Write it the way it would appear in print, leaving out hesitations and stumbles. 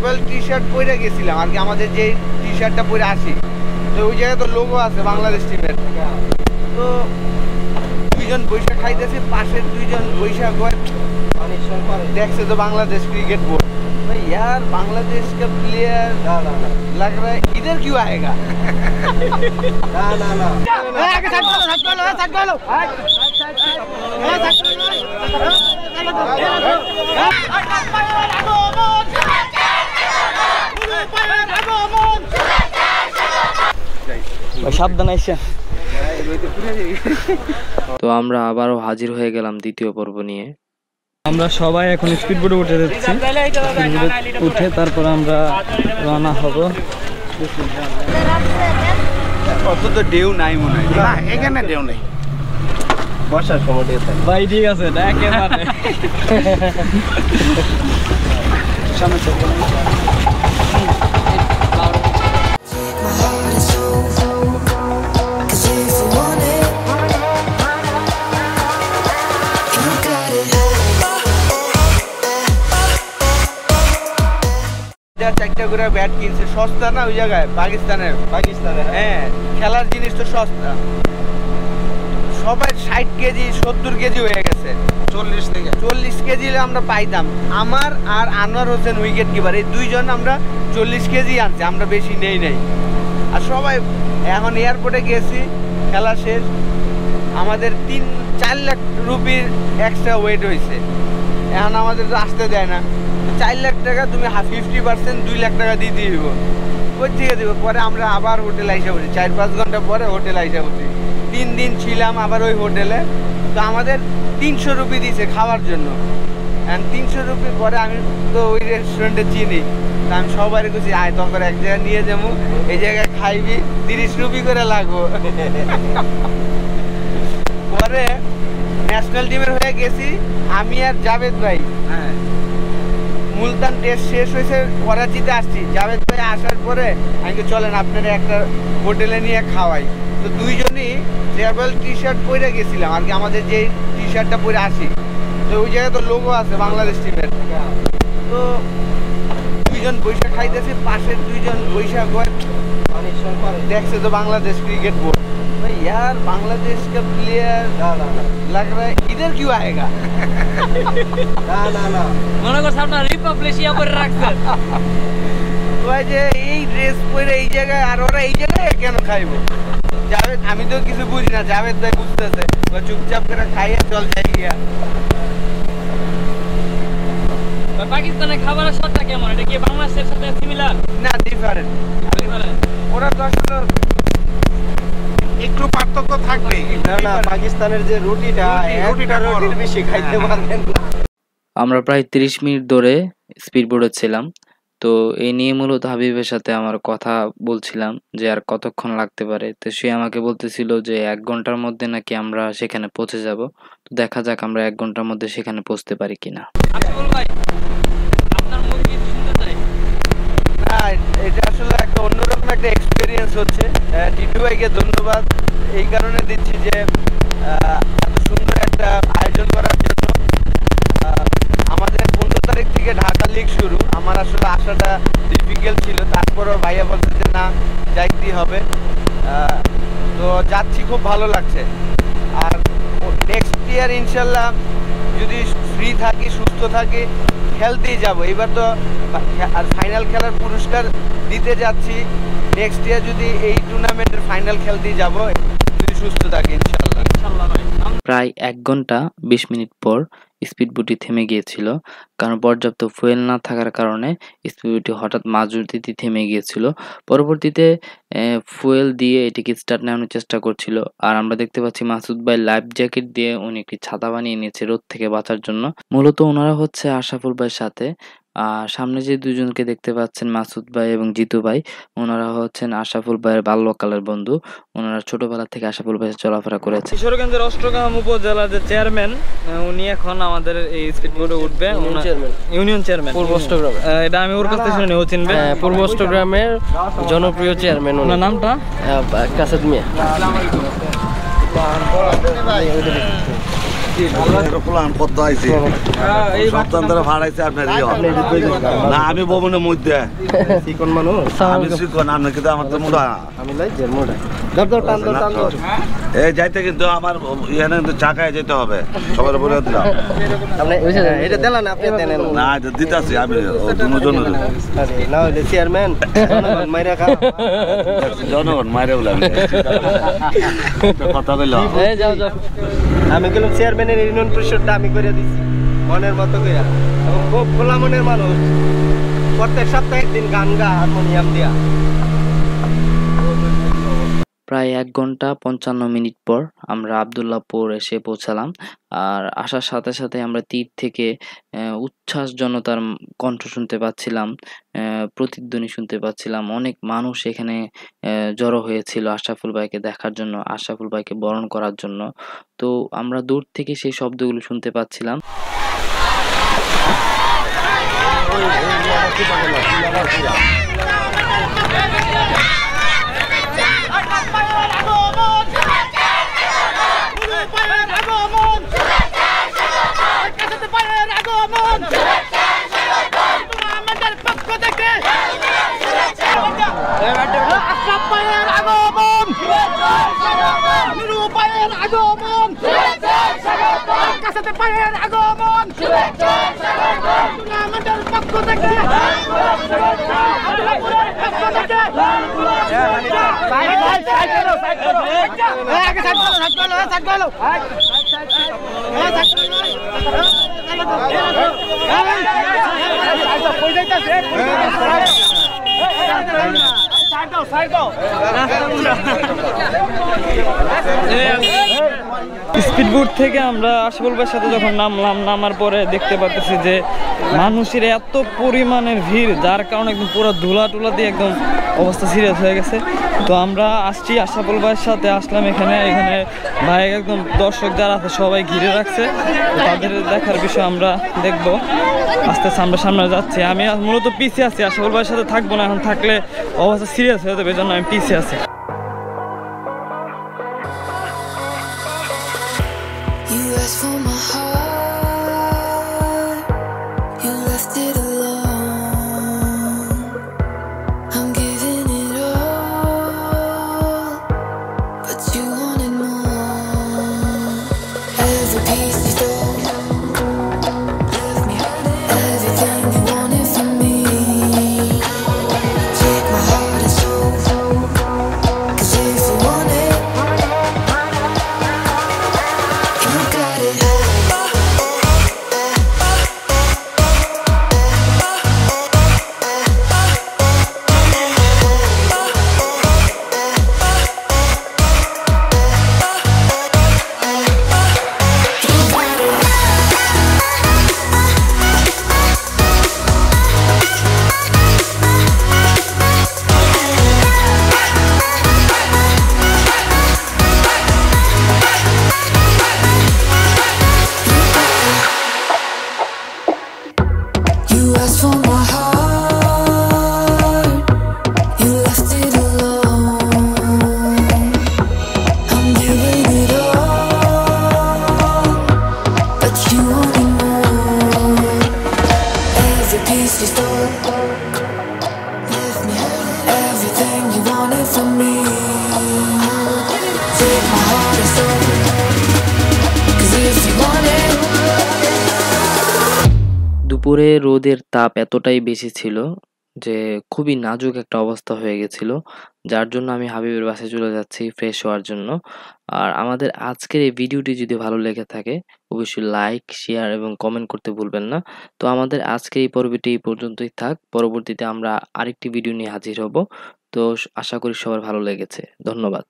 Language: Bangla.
ট্রাভেল টি শার্ট পরে গেছিলাম আর কি, আমাদের যে টি শার্টটা পরে আসি, তো ওই জায়গায় তো লোগো আছে বাংলাদেশ টিমের। তো দুইজন বৈশা খাইতেছে, পাশের দুইজন বৈশা দেখছে তো বাংলাদেশ क्रिकेट बोर्ड। भाई यार बांग्लादेश का प्लेयर लग रहा है इधर क्यों आएगा? ना সাবধান আইসা। তো আমরা আবারও হাজির হয়ে গেলাম দ্বিতীয় পর্ব নিয়ে। আমরা সবাই এখন স্পিড বোটে উঠে যাচ্ছি, উঠে তারপর আমরা রওনা হব। অত তো ঢেউ নাই মনে হয়, না এখানে ঢেউ নেই, বর্ষার সময় ঢেউ থাকে ভাই। ঠিক আছে, এটা একেবারে সামনে চলবে। চারটা করে ব্যাট কিনছে, সস্তা না ওই জায়গায় পাকিস্তানে। হ্যাঁ, খেলার জিনিস তো সস্তা, সবাই 60 কেজি 70 কেজি হয়ে গেছে, 40 কেজি আমরা পাইতাম। আমার আর আনোয়ার হোসেন উইকেট কিপার, এই দুইজন আমরা 40 কেজি আনছি, আমরা বেশি নেই নাই। আর সবাই এখন এয়ারপোর্টে গেছি, খেলা শেষ, আমাদের 3-4 লাখ রুপির এক্সট্রা ওয়েট হয়েছে। এখন আমাদের তো আসতে দেয় না, 4 লাখ টাকা তুমি 50% 2 লাখ টাকা দিয়ে দিব, ওই থেকে দেবো। পরে আমরা আবার হোটেল আইসা উঠি, 4-5 ঘন্টা পরে হোটেল আইসা উঠি। 3 দিন ছিলাম আবার ওই হোটেলে। তো আমাদের 300 রুপি দিয়েছে খাওয়ার জন্য। 300 রুপির পরে আমি তো ওই রেস্টুরেন্টে চিনি, তা আমি সবাই বলছি আয় তখন এক জায়গায় নিয়ে যাবো, এই জায়গায় খাইবি, 30 রুপি করে লাগবো। পরে ন্যাশনাল টিমের হয়ে গেছি আমি আর জাভেদ ভাই। হ্যাঁ, মুলতান টেস্ট শেষ হয়েছে, করাচিতে আসছি। জাভেদ ভাই আসার পরে আমি চলেন আপনারা একটা হোটেলে নিয়ে খাওয়াই। তো দুইজনই ট্রাভেল টি শার্ট পরে গেছিলাম আর কি, আমাদের যে টি শার্টটা পরে আসি, তো ওই জায়গায় তো লোগো আছে বাংলাদেশ টিমের। তো দুইজন বৈশা খাইতেছে, পাশের দুইজন বৈশা দেখছে তো বাংলাদেশ क्रिकेट बोर्ड। भाई यार बांग्लादेश का प्लेयर लग रहा है इधर क्यों आएगा? ना মনে করছ আপনারা রিপাবলিশিয়া করে রাখছেন, ওই যে এই ড্রেস পরে এই জায়গায়, আর ওরা এই জায়গায় কেন খাইবো? জাভেদ, আমি তো কিছু বুঝি না, জাভেদ ভাই বুঝতেছে, ও চুপচাপ করে খাইয়ে চল যাই গিয়া। পাকিস্তানের খাবারের স্বাদটা কেমন? এটা কি বাংলাদেশের সাথে সিমিলার? না, ডিফারেন্ট। ওরা তো আসলে একটু পার্থক্য থাকবে। না, পাকিস্তানের যে রুটিটা রুটির বেশি খাইতে পারবেন না। আমরা প্রায় 30 মিনিট ধরে স্পিড বোটে ছিলাম। তো এই নিয়ে মূলত হাবিবের সাথে আমার কথা বলছিলাম যে আর কতক্ষণ লাগতে পারে। তো সে আমাকে বলতেছিল যে 1 ঘন্টার মধ্যে নাকি আমরা সেখানে পৌঁছে যাব। তো দেখা যাক আমরা 1 ঘন্টার মধ্যে সেখানে পৌঁছতে পারি কিনা। এটা আসলে একটা অন্যরকম একটা এক্সপিরিয়েন্স হচ্ছে। টিটু ভাইকে ধন্যবাদ এই কারণে দিচ্ছি যে এত সুন্দর একটা আয়োজন করার জন্য। আমাদের 15 তারিখ থেকে ঢাকা লিগ শুরু, আমার আসলে আসাটা ডিফিকাল্ট ছিল, তারপরও ভাইয়া বলছে যে না যাইতেই হবে। তো যাচ্ছি, খুব ভালো লাগছে। আর নেক্সট ইয়ার ইনশাল্লাহ যদি ফ্রি থাকি, সুস্থ থাকি, খেলতেই যাব। এবার তো আর ফাইনাল খেলার পুরস্কার দিতে যাচ্ছি, নেক্সট ইয়ার যদি এই টুর্নামেন্টের ফাইনাল খেলতেই যাব যদি সুস্থ থাকি ইনশাল্লাহ। প্রায় 1 ঘন্টা 20 মিনিট পর স্পিডবোটটি থেমে গিয়েছিল, কারণ পর্যাপ্ত ফুয়েল না থাকার কারণে স্পিডবোটটি হঠাৎ মাঝপথে থেমে গিয়েছিল। পরবর্তীতে ফুয়েল দিয়ে এটিকে স্টার্ট নেওয়ানোর চেষ্টা করছিল। আর আমরা দেখতে পাচ্ছি মাসুদ ভাই লাইফ জ্যাকেট দিয়ে উনি একটি ছাতা বানিয়ে নিয়েছে রোদ থেকে বাঁচার জন্য। মূলত ওনারা হচ্ছে আশরাফুল ভাইয়ের সাথে। সামনে যে দুজনকে দেখতে পাচ্ছেন মাসুদ ভাই এবং জিতু ভাই, ওনারা হচ্ছেন আশরাফুল ভাইয়ের বাল্যকালের বন্ধু। ওনারা ছোটবেলা থেকে আশরাফুল ভাইয়ের চলাফেরা করেছে। কিশোরগঞ্জের অষ্টগ্রাম উপজেলার যে চেয়ারম্যান, উনি এখন আমাদের এই স্পিডবোটে উঠবে। ইউনিয়ন চেয়ারম্যান পূর্ব অষ্টগ্রাম, এটা আমি ওর কাছ থেকে শুনে, ও চিনবে। পূর্ব অষ্টগ্রামের জনপ্রিয় চেয়ারম্যান। ওনার নামটা কাসাদ মিয়া। প্লান কত আইছে সপ্তাহ ধরে ভাড়াইছে আপনার না আমি ভবনের মধ্যে চিকন মানুষ আমি শিখুন আপনি কিন্তু আমার তো মোটা আমি লাইজের মোটা ধর ধর টান ধর টান ধর এই যাইতে কিন্তু আমার এখানে কিন্তু চাকায় যেতে হবে সবার বলে দিলাম আপনি এটা দিলেন আপনি দেন না এটা দিতেছি আমি দুজন না হলে চেয়ারম্যান মাইরা খা জনগণ মারে বলে আমি কথা বললাম যাও যাও আমি গেলাম চেয়ারম্যানের ইউনিয়ন পরিষদটা আমি করে দিছি মনের মতো কইরা এবং খুব খোলা মনের মানুষ প্রত্যেক সপ্তাহে একদিন গান গা হারমোনিয়াম দিয়া প্রায় 1 ঘন্টা 55 মিনিট পর আমরা আবদুল্লাহপুর এসে পৌঁছালাম। আর আসার সাথে সাথে আমরা তীর থেকে উচ্ছ্বাস জনতার কণ্ঠ শুনতে পাচ্ছিলাম, প্রতিধ্বনি শুনতে পাচ্ছিলাম। অনেক মানুষ এখানে জড়ো হয়েছিল আশরাফুল ভাইকে দেখার জন্য, আশরাফুল ভাইকে বরণ করার জন্য। তো আমরা দূর থেকে সেই শব্দগুলো শুনতে পাচ্ছিলাম। স্পিডবোট থেকে আমরা আশরাফুল ভাইয়ের সাথে যখন নামার পরে দেখতে পাচ্ছি যে মানুষের এত পরিমাণের ভিড়, যার কারণে একদম পুরো ধুলা টুলা দিয়ে একদম অবস্থা সিরিয়াস হয়ে গেছে। তো আমরা আসছি আশরাফুল ভাইয়ের সাথে আসলাম এখানে ভাই একদম দর্শক যারা আছে সবাই ঘিরে রাখছে। তাদের দেখার বিষয় আমরা দেখবো। আস্তে আস্তে আমরা সামনে যাচ্ছি। আমি মূলত পিছিয়ে আছি, আশরাফুল ভাইয়ের সাথে থাকবো না, এখন থাকলে অবস্থা সিরিয়াস হয়ে যাবে, এই জন্য আমি পিছিয়ে আছি। You asked for my heart, you left it alone. I'm giving it all, but you wanted more. Every piece you stole, left me hurting. Everything you wanted from me. Take my heart and soul, 'cause if you want it, you got it. You asked for my heart, you left it alone. I'm giving it all, but you wanted more. Every piece you stole, left me hurting. Everything you wanted from me. Take my heart and soul, 'cause if you want it. দুপুরে রোদের তাপ এতটাই বেশি ছিল যে খুবই নাজুক একটা অবস্থা হয়ে গেছিল, যার জন্য আমি হাবিবের বাসায় চলে যাচ্ছি ফ্রেশ হওয়ার জন্য। আর আমাদের আজকের এই ভিডিওটি যদি ভালো লেগে থাকে অবশ্যই লাইক, শেয়ার এবং কমেন্ট করতে ভুলবেন না। তো আমাদের আজকের এই পর্বটি এই পর্যন্তই থাক। পরবর্তীতে আমরা আরেকটি ভিডিও নিয়ে হাজির হব। তো আশা করি সবার ভালো লেগেছে। ধন্যবাদ।